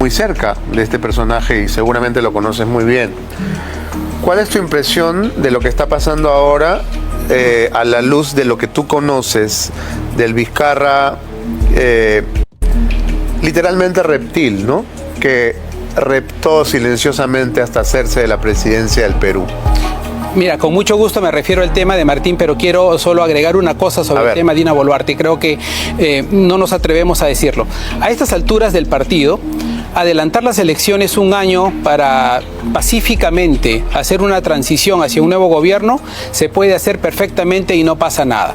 muy cerca de este personaje y seguramente lo conoces muy bien. ¿Cuál es tu impresión de lo que está pasando ahora a la luz de lo que tú conoces del Vizcarra literalmente reptil, ¿no? Que reptó silenciosamente hasta hacerse de la presidencia del Perú? Mira, con mucho gusto me refiero al tema de Martín, pero quiero solo agregar una cosa sobre el tema de Dina Boluarte. Creo que no nos atrevemos a decirlo. A estas alturas del partido, adelantar las elecciones un año para pacíficamente hacer una transición hacia un nuevo gobierno se puede hacer perfectamente y no pasa nada.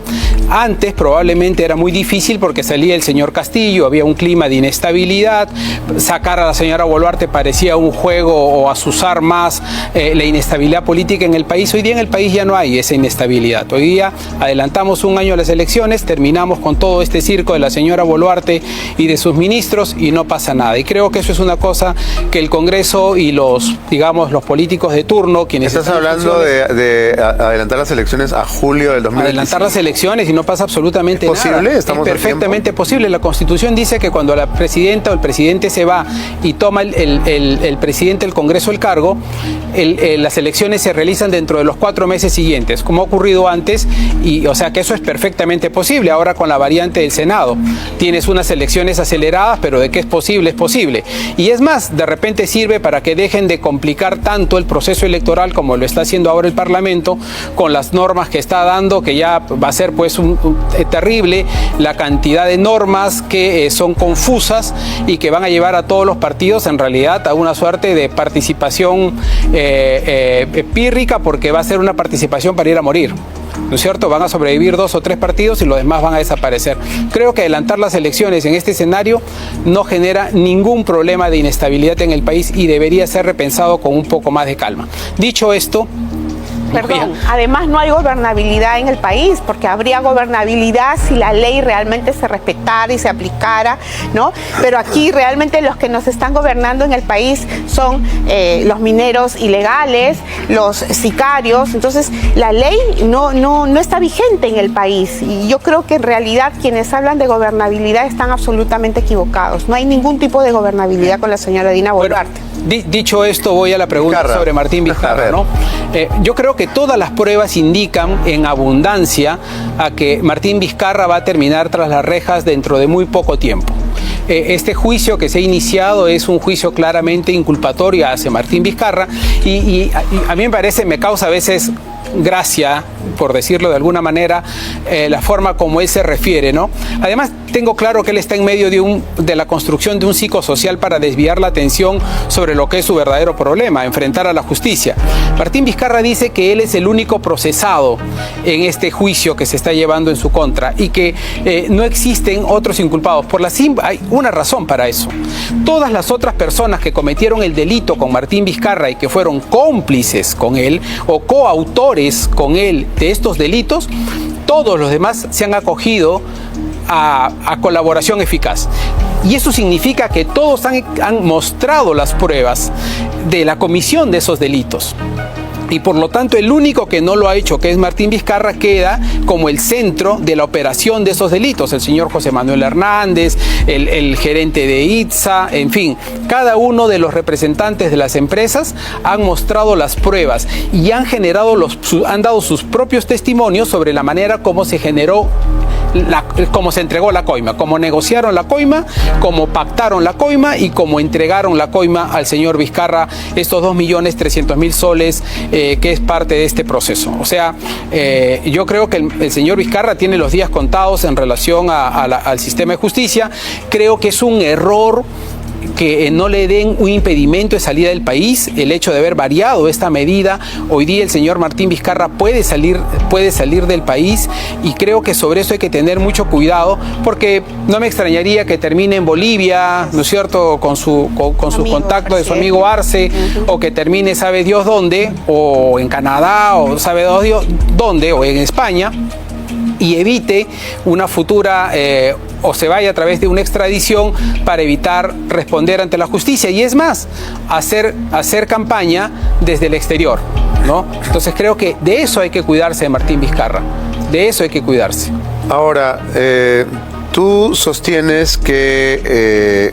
Antes probablemente era muy difícil porque salía el señor Castillo, había un clima de inestabilidad, sacar a la señora Boluarte parecía un juego o azuzar más la inestabilidad política en el país. Hoy día en el país ya no hay esa inestabilidad. Hoy día adelantamos un año a las elecciones, terminamos con todo este circo de la señora Boluarte y de sus ministros y no pasa nada. Y creo que eso es una cosa que el Congreso y los políticos de turno, quienes... ¿Estás hablando de adelantar las elecciones a julio del 2025? Adelantar las elecciones y no pasa absolutamente nada. ¿Es posible? Es perfectamente posible. La Constitución dice que cuando la presidenta o el presidente se va y toma el presidente del Congreso el cargo, las elecciones se realizan dentro de los 4 meses siguientes, como ha ocurrido antes, y o sea que eso es perfectamente posible. Ahora con la variante del Senado tienes unas elecciones aceleradas, pero de que es posible, es posible. Y es más, de repente sirve para que dejen de complicar tanto el proceso electoral como lo está haciendo ahora el Parlamento, con las normas que está dando, que ya va a ser pues terrible la cantidad de normas que son confusas y que van a llevar a todos los partidos en realidad a una suerte de participación pírrica, porque va a ser una participación para ir a morir, ¿no es cierto? Van a sobrevivir 2 o 3 partidos y los demás van a desaparecer. Creo que adelantar las elecciones en este escenario no genera ningún problema de inestabilidad en el país y debería ser repensado con un poco más de calma. Dicho esto... Perdón, además no hay gobernabilidad en el país, porque habría gobernabilidad si la ley realmente se respetara y se aplicara, ¿no? Pero aquí realmente los que nos están gobernando en el país son los mineros ilegales, los sicarios. Entonces la ley no está vigente en el país, y yo creo que en realidad quienes hablan de gobernabilidad están absolutamente equivocados. No hay ningún tipo de gobernabilidad con la señora Dina Boluarte. Bueno, dicho esto, voy a la pregunta sobre Martín Vizcarra, ¿no? Yo creo que todas las pruebas indican en abundancia a que Martín Vizcarra va a terminar tras las rejas dentro de muy poco tiempo. Este juicio que se ha iniciado es un juicio claramente inculpatorio hacia Martín Vizcarra y a mí me causa a veces gracia, por decirlo de alguna manera, la forma como él se refiere, ¿no? Además, tengo claro que él está en medio de la construcción de un psicosocial para desviar la atención sobre lo que es su verdadero problema, enfrentar a la justicia. Martín Vizcarra dice que él es el único procesado en este juicio que se está llevando en su contra y que no existen otros inculpados. Hay una razón para eso. Todas las otras personas que cometieron el delito con Martín Vizcarra y que fueron cómplices con él o coautores con él de estos delitos, todos los demás se han acogido a colaboración eficaz. Y eso significa que todos han mostrado las pruebas de la comisión de esos delitos. Y por lo tanto el único que no lo ha hecho, que es Martín Vizcarra, queda como el centro de la operación de esos delitos. El señor José Manuel Hernández, el gerente de ITSA, en fin, cada uno de los representantes de las empresas han mostrado las pruebas y han dado sus propios testimonios sobre la manera como se generó, cómo se entregó la coima, cómo negociaron la coima, cómo pactaron la coima y cómo entregaron la coima al señor Vizcarra, estos 2.300.000 soles que es parte de este proceso. O sea, yo creo que el señor Vizcarra tiene los días contados en relación al sistema de justicia. Creo que es un error que no le den un impedimento de salida del país, el hecho de haber variado esta medida. Hoy día el señor Martín Vizcarra puede salir del país y creo que sobre eso hay que tener mucho cuidado, porque no me extrañaría que termine en Bolivia, ¿no es cierto?, con sus contactos de su amigo Arce, o que termine sabe Dios dónde, o en Canadá, o sabe Dios dónde, o en España, y evite una futura o se vaya a través de una extradición para evitar responder ante la justicia, y es más, hacer campaña desde el exterior, ¿no? Entonces creo que de eso hay que cuidarse de Martín Vizcarra, de eso hay que cuidarse. Ahora, tú sostienes que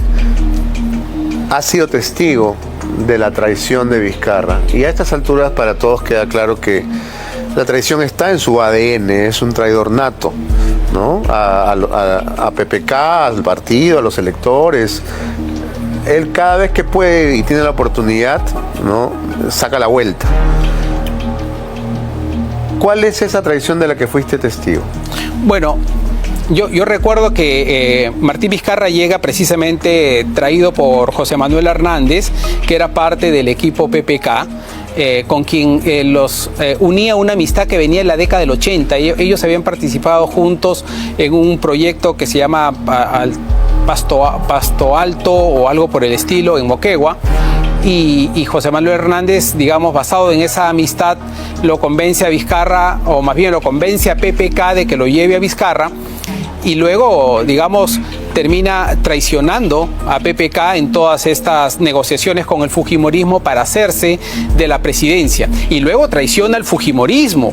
ha sido testigo de la traición de Vizcarra. Y a estas alturas para todos queda claro que la traición está en su ADN, es un traidor nato, ¿no? A PPK, al partido, a los electores. Él cada vez que puede y tiene la oportunidad, ¿no?, saca la vuelta. ¿Cuál es esa traición de la que fuiste testigo? Bueno, yo recuerdo que Martín Vizcarra llega precisamente traído por José Manuel Hernández, que era parte del equipo PPK, con quien los unía una amistad que venía en la década del 80. Ellos habían participado juntos en un proyecto que se llama Pasto Alto o algo por el estilo en Moquegua. Y José Manuel Hernández, digamos, basado en esa amistad, lo convence a Vizcarra, o más bien lo convence a PPK de que lo lleve a Vizcarra, y luego, digamos, termina traicionando a PPK en todas estas negociaciones con el fujimorismo para hacerse de la presidencia. Y luego traiciona al fujimorismo.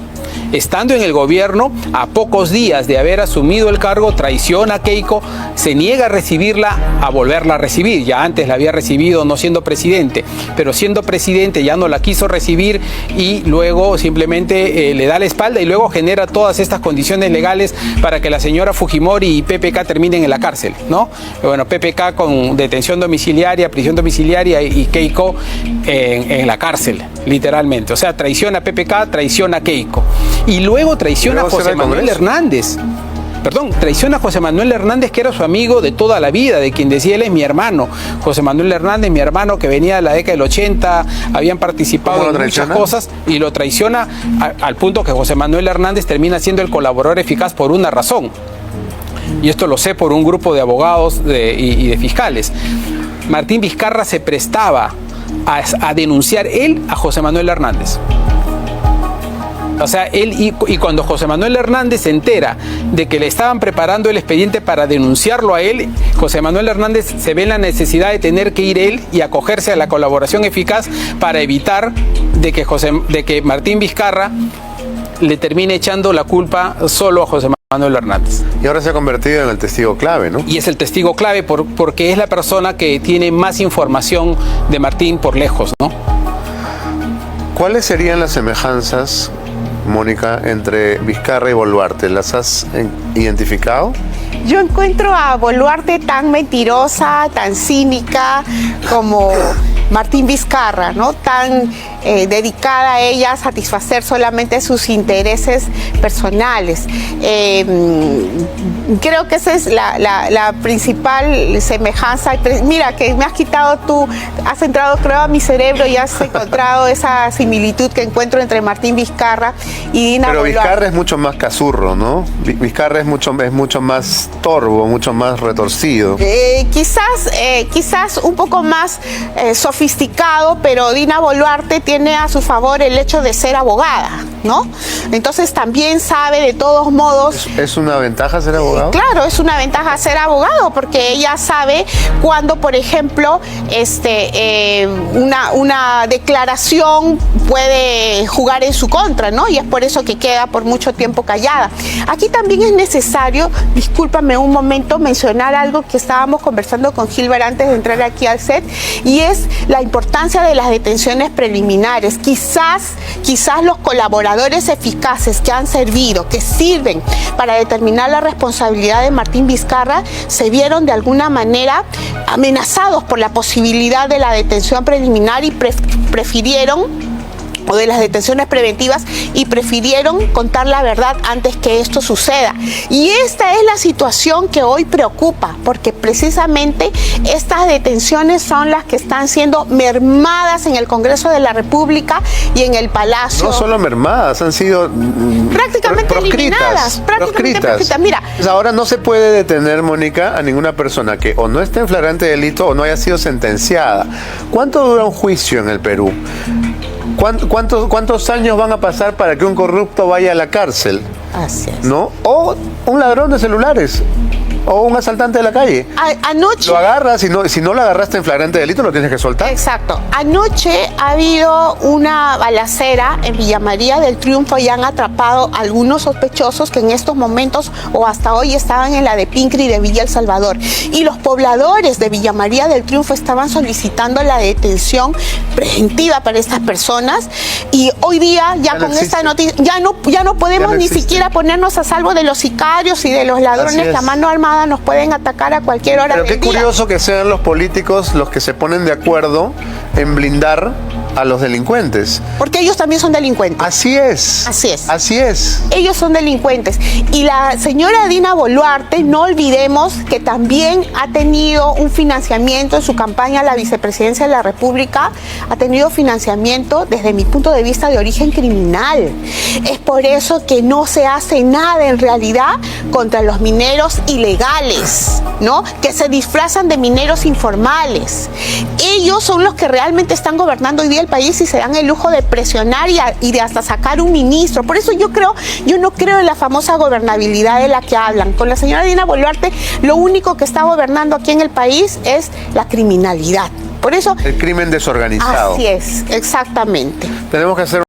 Estando en el gobierno, a pocos días de haber asumido el cargo, traiciona a Keiko, se niega a recibirla, a volverla a recibir. Ya antes la había recibido no siendo presidente, pero siendo presidente ya no la quiso recibir y luego simplemente le da la espalda y luego genera todas estas condiciones legales para que la señora Fujimori y PPK terminen en la cárcel, ¿no? Bueno, PPK con detención domiciliaria, prisión domiciliaria y Keiko en la cárcel, literalmente. O sea, traiciona a PPK, traiciona a Keiko. Y luego traiciona a José Manuel Hernández. Perdón, traiciona a José Manuel Hernández, que era su amigo de toda la vida, de quien decía él es mi hermano. José Manuel Hernández, mi hermano, que venía de la década del 80, habían participado en muchas cosas, y lo traiciona al punto que José Manuel Hernández termina siendo el colaborador eficaz por una razón. Y esto lo sé por un grupo de abogados y de fiscales. Martín Vizcarra se prestaba a denunciar él a José Manuel Hernández. O sea, él y cuando José Manuel Hernández se entera de que le estaban preparando el expediente para denunciarlo a él, José Manuel Hernández se ve en la necesidad de tener que ir él y acogerse a la colaboración eficaz para evitar de que Martín Vizcarra le termine echando la culpa solo a José Manuel Hernández. Y ahora se ha convertido en el testigo clave, ¿no? Y es el testigo clave porque es la persona que tiene más información de Martín por lejos, ¿no? ¿Cuáles serían las semejanzas, Mónica, entre Vizcarra y Boluarte? ¿Las has identificado? Yo encuentro a Boluarte tan mentirosa, tan cínica como Martín Vizcarra, ¿no? Tan dedicada a ella a satisfacer solamente sus intereses personales. Creo que esa es la principal semejanza. Mira, que me has quitado tú, has entrado, creo, a mi cerebro y has encontrado esa similitud que encuentro entre Martín Vizcarra y Dina Boluarte. Pero Vizcarra es mucho más cazurro, ¿no? Vizcarra es mucho más torvo, mucho más retorcido. Quizás un poco más sofisticado, pero Dina Boluarte tiene a su favor el hecho de ser abogada, ¿no? Entonces también sabe de todos modos... ¿Es una ventaja ser abogado? Claro, es una ventaja ser abogado porque ella sabe cuando, por ejemplo, una declaración puede jugar en su contra, ¿no? Y es por eso que queda por mucho tiempo callada. Aquí también es necesario, discúlpame un momento, mencionar algo que estábamos conversando con Gilbert antes de entrar aquí al set, y es la importancia de las detenciones preliminares. Quizás los colaboradores eficaces que han servido, que sirven para determinar la responsabilidad de Martín Vizcarra, se vieron de alguna manera amenazados por la posibilidad de la detención preliminar y prefirieron, o de las detenciones preventivas, y prefirieron contar la verdad antes que esto suceda. Y esta es la situación que hoy preocupa, porque precisamente estas detenciones son las que están siendo mermadas en el Congreso de la República y en el Palacio. No solo mermadas, han sido prácticamente eliminadas. Proscritas. Mira, pues ahora no se puede detener, Mónica, a ninguna persona que o no esté en flagrante delito o no haya sido sentenciada. ¿Cuánto dura un juicio en el Perú? ¿Cuántos años van a pasar para que un corrupto vaya a la cárcel? Así es. ¿No? O un ladrón de celulares. o un asaltante de la calle. Anoche... Lo agarras, si no lo agarraste en flagrante delito, lo tienes que soltar. Exacto. Anoche ha habido una balacera en Villa María del Triunfo y han atrapado a algunos sospechosos que en estos momentos o hasta hoy estaban en la de Pincri de Villa El Salvador. Y los pobladores de Villa María del Triunfo estaban solicitando la detención preventiva para estas personas y hoy día ya con esta noticia ya no podemos ni siquiera ponernos a salvo de los sicarios y de los ladrones que a mano armada nos pueden atacar a cualquier hora del día. Pero qué curioso que sean los políticos los que se ponen de acuerdo en blindar a los delincuentes. Porque ellos también son delincuentes. Así es. Así es. Así es. Ellos son delincuentes. Y la señora Dina Boluarte, no olvidemos que también ha tenido un financiamiento en su campaña a la vicepresidencia de la República, ha tenido financiamiento desde mi punto de vista de origen criminal. Es por eso que no se hace nada en realidad contra los mineros ilegales, ¿no? Que se disfrazan de mineros informales. Ellos son los que realmente están gobernando hoy día el país y se dan el lujo de presionar y de hasta sacar un ministro. Por eso yo no creo en la famosa gobernabilidad de la que hablan. Con la señora Dina Boluarte, lo único que está gobernando aquí en el país es la criminalidad. Por eso... El crimen desorganizado. Así es, exactamente. Tenemos que hacer